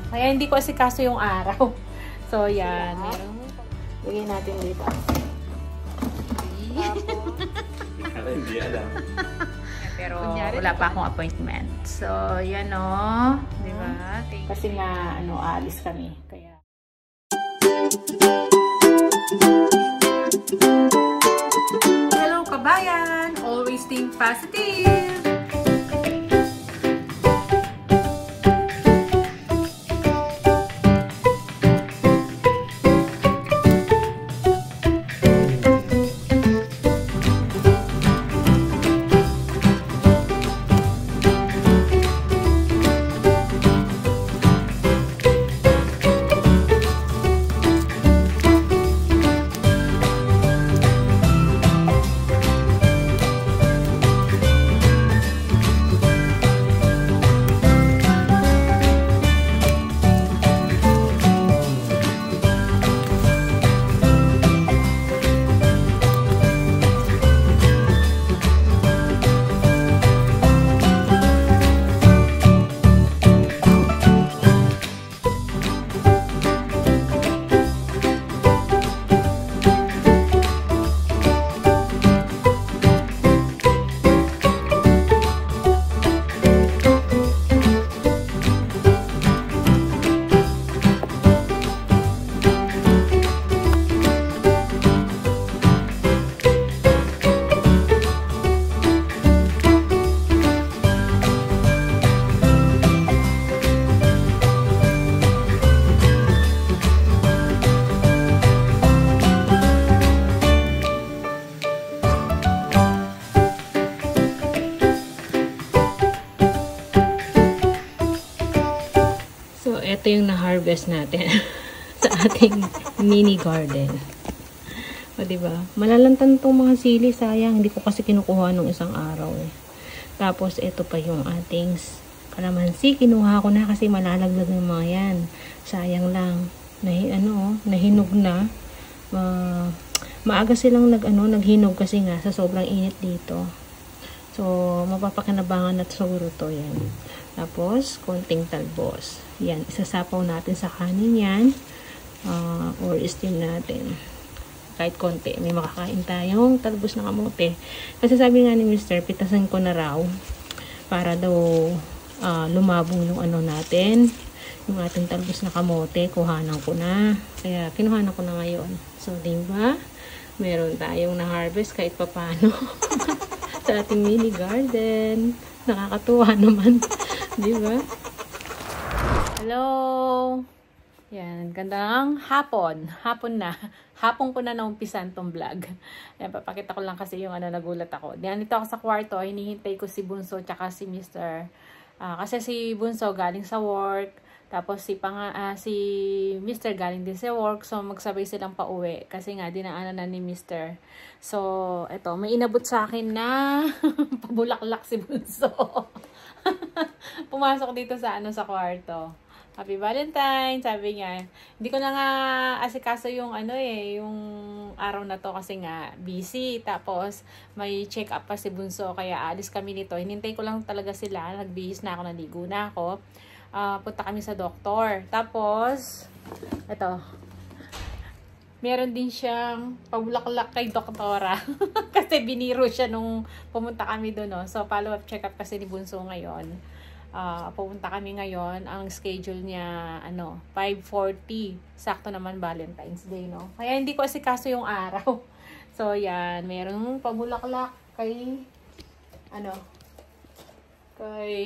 Kaya hindi ko asikaso yung araw. So, yan. Lagyan natin dito. Hindi alam. Pero wala pa akong appointment. So, yan o. Diba? Kasi nga, aalis kami. Kaya. Hello, kabayan! Always think positive! Ito yung na-harvest natin sa ating mini garden. O, diba? Malalantan tong mga sili. Sayang. Hindi ko kasi kinukuha nung isang araw eh. Tapos, ito pa yung ating kalamansi. Kinuha ko na kasi malalaglag ng mga yan. Sayang lang. Nahinog na. Maaga silang naghinog kasi nga sa sobrang init dito. So, mapapakinabangan at siguro to yan. Tapos, konting talbos. Yan, isasapaw natin sa kanin yan. Or steam natin. Kahit konti. May makakain tayong talbos ng kamote. Kasi sabi nga ni Mr. pitasan ko na raw. Para daw lumabong yung natin. Yung ating talbos na kamote. Kuhanan ko na. Kaya, kinuhanan ko na ngayon. So, diba? Meron tayong na-harvest kahit papano. Sa ating mini garden. Nakakatuwa naman. Diba? Hello! Yan, gandang hapon. Hapon na. Hapon ko na naumpisan tong vlog. Yan, papakita ko lang kasi yung nagulat ako. Diyan, dito ako sa kwarto, hinihintay ko si Bunso tsaka si Mr. Kasi si Bunso galing sa work, tapos si Mr. galing din sa work, so magsabay silang pauwi. Kasi nga, dinaanan na ni Mr. So, eto, may inabot sa akin na pabulaklak si Bunso. Pumasok dito sa sa kwarto. Happy Valentine, sabi niya. Hindi ko na nga asikaso yung yung araw na to kasi nga busy. Tapos may check up pa si Bunso kaya alis kami nito. Hinintay ko lang talaga sila. Nagbihis na ako, naligo na ako. Punta kami sa doktor. Tapos eto. Meron din siyang pabulaklak kay doktora. Kasi biniro siya nung pumunta kami doon. No? So, follow-up check-up kasi ni Bunso ngayon. Pupunta kami ngayon. Ang schedule niya, 5:40. Sakto naman Valentine's Day, no? Kaya hindi ko asikaso yung araw. So, yan. Meron pabulaklak kay, kay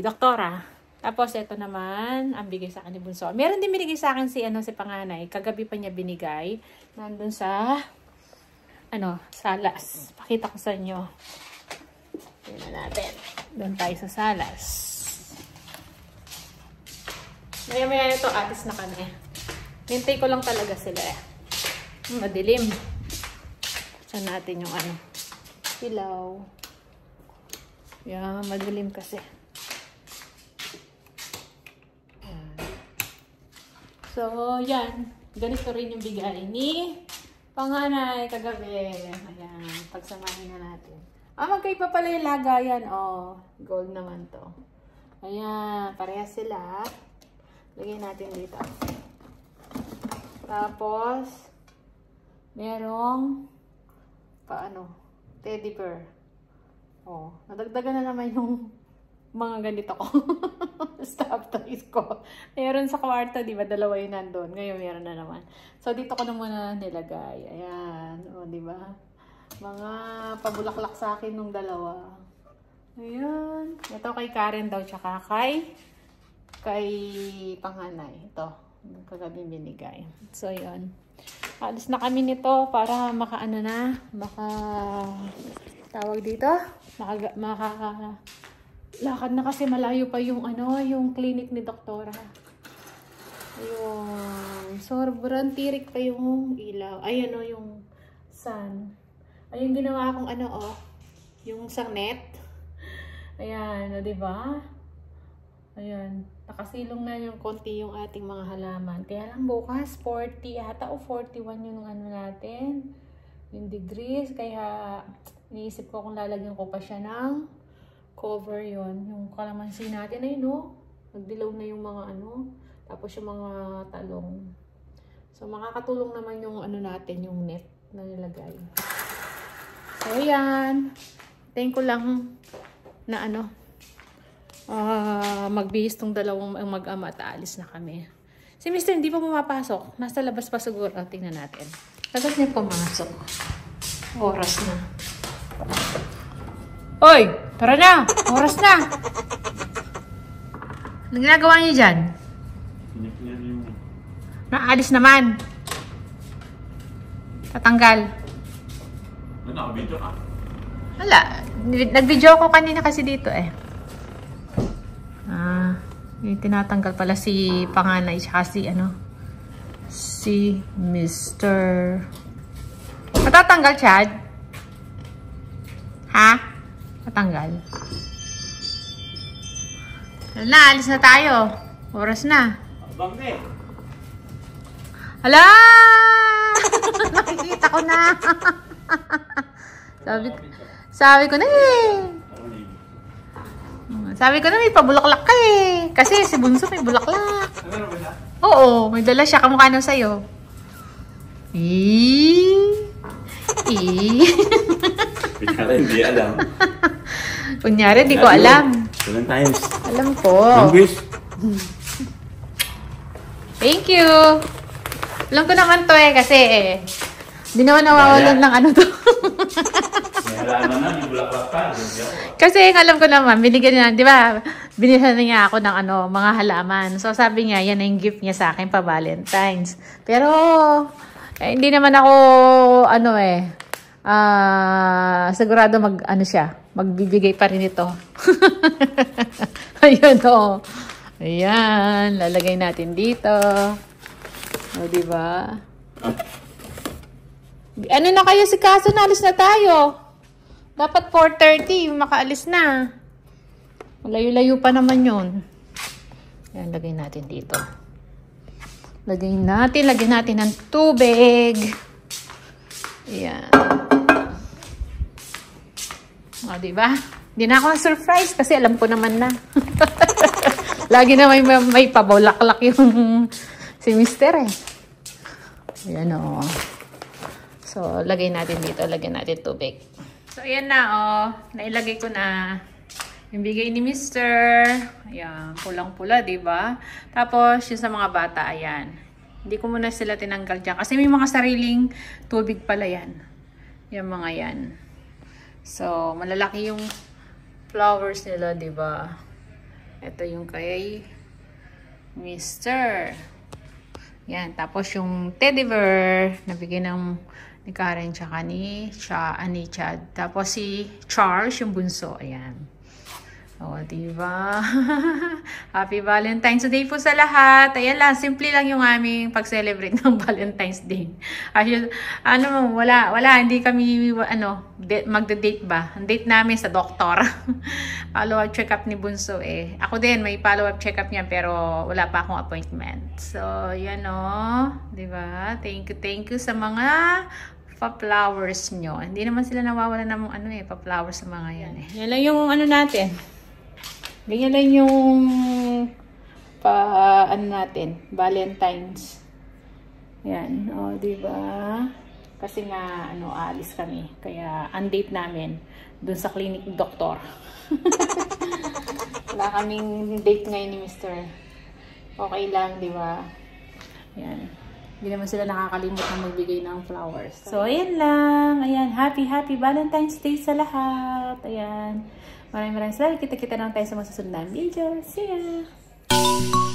doktora. Tapos, ito naman, ang bigay sa akin ni Bunso. Meron din binigay sa akin si panganay. Kagabi pa niya binigay. Nandun sa, salas. Pakita ko sa inyo. Tingnan natin. Doon tayo sa salas. Maya-maya ito, atis na kami. Hintay ko lang talaga sila. Madilim. Saan natin yung ilaw. Yan, madilim kasi. So, yan. Ganito rin yung bigay ni panganay kagabi. Ayan. Pagsamahin na natin. Magkaiba pala yung lagayan. Gold naman to. Ayan. Parehas sila. Lagyan natin dito. Tapos, merong teddy bear. Oh, nadagdagan na naman yung mga ganito ko. Stuffed toys ko. Meron sa kwarto, di ba? Dalawa yun nandun. Ngayon, meron na naman. So, dito ko na muna nilagay. Ayan. O, di ba? Mga pabulaklak sa akin nung dalawa. Ayan. Ito kay Karen daw, tsaka kay panganay. Ito. Kagabi binigay. So, yun. Alis na kami nito para tawag dito. Lakad na kasi malayo pa yung yung clinic ni doktora. Ayun. Sobrang tirik pa yung ilaw. Ayan yung sun. Ayun ginawa akong yung isang net. Ayan, diba? Ayan. Nakasilong na yung konti yung ating mga halaman. Kaya lang bukas, 40 yata o 41 yung natin. Yung degrees. Kaya iniisip ko kung lalagyan ko pa siya ng cover yon. Yung kalamansi natin ay nagdilaw na yung mga tapos yung mga talong. So makakatulong naman yung natin, yung net na nilagay. So yan. Tingin ko lang na magbihis tong dalawang mag-ama at aalis na kami. Si Mr. hindi pa pumapasok. Nasa labas pa siguro. Tingnan natin. Agad niya pumasok. Oras na. Hoy! Tara na! Oras na! Anong ginagawa niyo dyan? Naalis naman. Tatanggal. Nakabidyo ka? Wala. Nag-video ako kanina kasi dito eh. Yung tinatanggal pala si panganay tsaka si Mr. Matatanggal, Chad? Ha? Matanggal? Na, alis na tayo. Oras na. Abang eh. Hala! Nakikita ko na. Sabi ko na eh. Sabi ko na may pabulaklak ka eh. Kasi si Bunso may bulaklak. Ano ba siya? Oo, may dala siya. Kamukha na sa'yo. Kunyari, hindi alam. Kunyari, di ko alam. 7 times. Alam ko. Language. Thank you. Alam ko naman to eh, kasi hindi naman nawawalan ng to. May halaman na, may bulaklak pa. Kasi alam ko naman, binigyan niya, di ba, binigyan niya ako ng mga halaman. So sabi niya, yan na yung gift niya sa akin pa Valentine's. Pero, hindi naman ako, sigurado magbibigay pa rin ito. Ayun o. Ayan, lalagay natin dito. O, diba? Ano na kayo si Kaso? Naalis na tayo. Dapat 4:30, makaalis na. Malayo-layo pa naman yun. Ayan, lagay natin dito. Lagyan natin ng tubig. Ayan. O, diba? Hindi na ako surprise kasi alam ko naman na. Lagi na may pabulaklak yung si Mister eh. Ayan o. So, lagay natin dito. Lagyan natin tubig. So, ayan na o. Nailagay ko na yung bigay ni Mister. Ayan. Pulang-pula, diba? Tapos, yung sa mga bata, ayan. Hindi ko muna sila tinanggal dyan. Kasi may mga sariling tubig pala yan. Yung mga yan. So, malalaki yung flowers nila, diba? Ito yung kay Mister. Yan. Tapos yung teddy bear, nabigyan ni Karen tsaka ni Chad. Tapos si Charles, yung bunso. Ayan. O, diba? Happy Valentine's Day po sa lahat. Ayan lang, simple lang yung aming pag-celebrate ng Valentine's Day. Wala, hindi kami, magda-date ba? Ang date namin sa doktor. Follow-up check-up ni Bunso eh. Ako din, may follow-up check-up niya, pero wala pa akong appointment. So, yan o. Diba? Thank you sa mga pa-flowers nyo. Hindi naman sila nawawala ng pa-flowers sa mga yan eh. Yan lang yung natin. Ganyan lang yung ano natin, Valentine's. Yan, o, diba? Kasi nga, aalis kami. Kaya, undate namin dun sa clinic doktor. Wala kaming date ngayon ni Mr. Okay lang, diba? Yan. Hindi naman sila nakakalimot na magbigay ng flowers. So, ayan lang. Ayan, happy Valentine's Day sa lahat. Ayan. Maraming salamat. Kita-kita lang tayo sa masusunod na video. See ya!